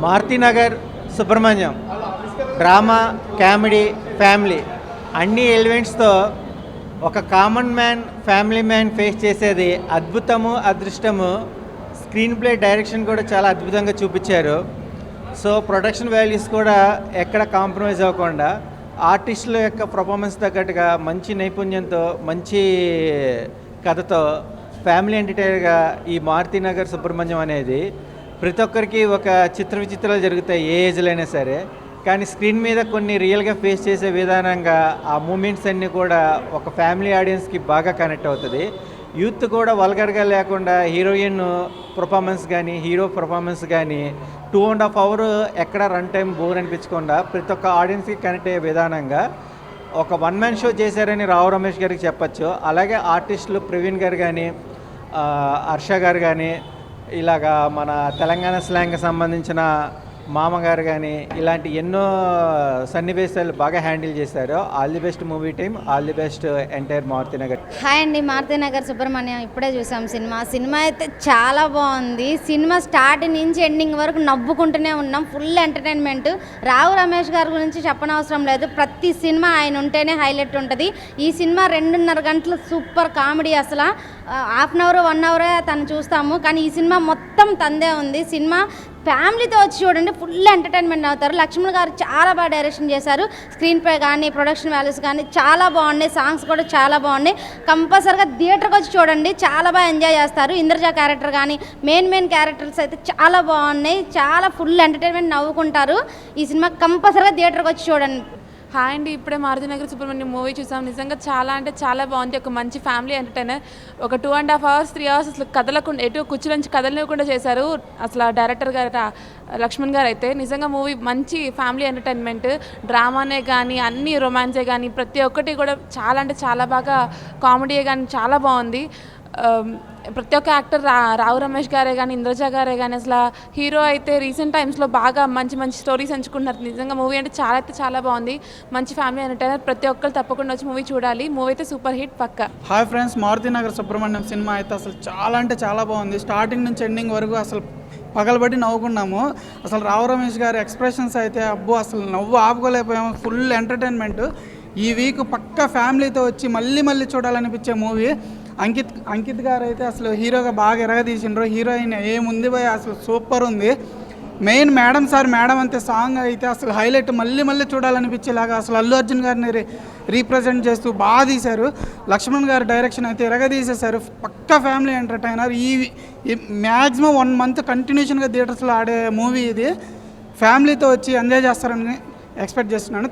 Maruthi Nagar Subrahmanyam drama, comedy, family అన్ని ఎలిమెంట్స్తో ఒక common man, family man face చేసేది అద్భుతము, అదృష్టము. స్క్రీన్ ప్లే, డైరెక్షన్ కూడా చాలా అద్భుతంగా చూపించారు. సో ప్రొడక్షన్ వాల్యూస్ కూడా ఎక్కడ కాంప్రమైజ్ అవ్వకుండా ఆర్టిస్టుల యొక్క పర్ఫార్మెన్స్ తగ్గట్టుగా మంచి నైపుణ్యంతో, మంచి కథతో ఫ్యామిలీ ఎంటర్టైనర్గా ఈ మారుతినగర్ సుబ్రహ్మణ్యం అనేది ప్రతి ఒక్కరికి ఒక చిత్ర విచిత్రాలు జరుగుతాయి ఏ ఏజ్లో అయినా సరే. కానీ స్క్రీన్ మీద కొన్ని రియల్గా ఫేస్ చేసే విధానంగా ఆ మూమెంట్స్ అన్నీ కూడా ఒక ఫ్యామిలీ ఆడియన్స్కి బాగా కనెక్ట్ అవుతుంది. యూత్ కూడా వల్గర్గా లేకుండా హీరోయిన్ పర్ఫార్మెన్స్ కానీ, హీరో పర్ఫార్మెన్స్ కానీ 2.5 hours ఎక్కడ రన్ టైం బోర్ అనిపించకుండా ప్రతి ఒక్క ఆడియన్స్కి కనెక్ట్ అయ్యే విధానంగా ఒక వన్ మ్యాన్ షో చేశారని రావు రమేష్ గారికి చెప్పచ్చు. అలాగే ఆర్టిస్టులు ప్రవీణ్ గారు కానీ, హర్ష గారు కానీ, ఇలాగా మన తెలంగాణ స్లాంగ్కి సంబంధించిన మామగారు కానీ ఇలాంటి ఎన్నో సన్నివేశాలు బాగా హ్యాండిల్ చేశారు. All the best movie team, all the best entire Maruthi Nagar. Hi అండి, మారుతినగర్ సుబ్రహ్మణ్యం ఇప్పుడే చూసాం సినిమా అయితే చాలా బాగుంది. సినిమా స్టార్ట్ నుంచి ఎండింగ్ వరకు నవ్వుకుంటూనే ఉన్నాం. Full entertainment. రావు రమేష్ గారి గురించి చెప్పనవసరం లేదు. ప్రతి సినిమా ఆయన ఉంటేనే హైలైట్ ఉంటుంది. ఈ సినిమా 2.5 గంటలు సూపర్ కామెడీ. అసలు హాఫ్ అన్ అవర్ 1 hour తను చూస్తాము, కానీ ఈ సినిమా మొత్తం తందే ఉంది. సినిమా ఫ్యామిలీతో వచ్చి చూడండి, ఫుల్ ఎంటర్టైన్మెంట్ అవుతారు. లక్ష్మణ్ గారు చాలా బాగా డైరెక్షన్ చేశారు. స్క్రీన్ ప్లే కానీ, ప్రొడక్షన్ వాల్యూస్ కానీ చాలా బాగున్నాయి. సాంగ్స్ కూడా చాలా బాగున్నాయి. కంపల్సరీగా థియేటర్కి వచ్చి చూడండి, చాలా బాగా ఎంజాయ్ చేస్తారు. ఇంద్రజ క్యారెక్టర్ కానీ, మెయిన్ క్యారెక్టర్స్ అయితే చాలా బాగున్నాయి. చాలా ఫుల్ ఎంటర్టైన్మెంట్, నవ్వుకుంటారు. ఈ సినిమా కంపల్సరీగా థియేటర్కి వచ్చి చూడండి. హాయ్ అండి, ఇప్పుడే మారుతినగర్ సుబ్రహ్మణ్యం మూవీ చూసాం. నిజంగా చాలా అంటే చాలా బాగుంది. ఒక మంచి ఫ్యామిలీ ఎంటర్టైనర్. ఒక 2.5 hours 3 hours అసలు కదలకుండా, ఎటు కుర్చీలోంచి కదలనివ్వకుండా చేశారు అసలు డైరెక్టర్ గారు లక్ష్మణ్ గారు. అయితే నిజంగా మూవీ మంచి ఫ్యామిలీ ఎంటర్టైన్మెంట్. డ్రామానే కానీ, అన్ని రొమాన్సే కానీ, ప్రతి ఒక్కటి కూడా చాలా అంటే చాలా బాగా కామెడీ కానీ చాలా బాగుంది. ప్రతి ఒక్క యాక్టర్ రావు రమేష్ గారే కానీ, ఇంద్రజ గారే కానీ, అసలు హీరో అయితే రీసెంట్ టైమ్స్లో బాగా మంచి స్టోరీస్ ఎంచుకుంటున్నారు. నిజంగా మూవీ అంటే చాలా బాగుంది. మంచి ఫ్యామిలీ ఎంటర్టైనర్. ప్రతి ఒక్కరు తప్పకుండా వచ్చి మూవీ చూడాలి. మూవీ అయితే సూపర్ హిట్ పక్కా. Hi friends, Maruthinagar Subramanyam cinema అయితే అసలు చాలా బాగుంది. స్టార్టింగ్ నుంచి ఎండింగ్ వరకు అసలు పగలబడి నవ్వుకున్నాము. అసలు రావు రమేష్ గారి ఎక్స్ప్రెషన్స్ అయితే అబ్బో అసలు నవ్వు ఆపుకోలేకపోయాము. Full entertainment. ఈ వీక్ పక్కా ఫ్యామిలీతో వచ్చి మళ్ళీ చూడాలనిపించే మూవీ. అంకిత్ గారు అయితే అసలు హీరోగా బాగా ఎరగదీసిండ్రు. హీరోయిన్ ఏముంది భయ, అసలు సూపర్ ఉంది. మెయిన్ మేడం అంతే సాంగ్ అయితే అసలు హైలైట్. మళ్ళీ చూడాలనిపించేలాగా అసలు అల్లు అర్జున్ గారిని రీప్రజెంట్ చేస్తూ బాగా తీశారు. లక్ష్మణ్ గారి డైరెక్షన్ అయితే ఎరగదీసేశారు. పక్కా ఫ్యామిలీ ఎంటర్టైనర్. ఈ మ్యాక్సిమం 1 month కంటిన్యూషన్గా థియేటర్స్లో ఆడే మూవీ ఇది. ఫ్యామిలీతో వచ్చి ఎంజాయ్ చేస్తారని ఎక్స్పెక్ట్ చేస్తున్నాను.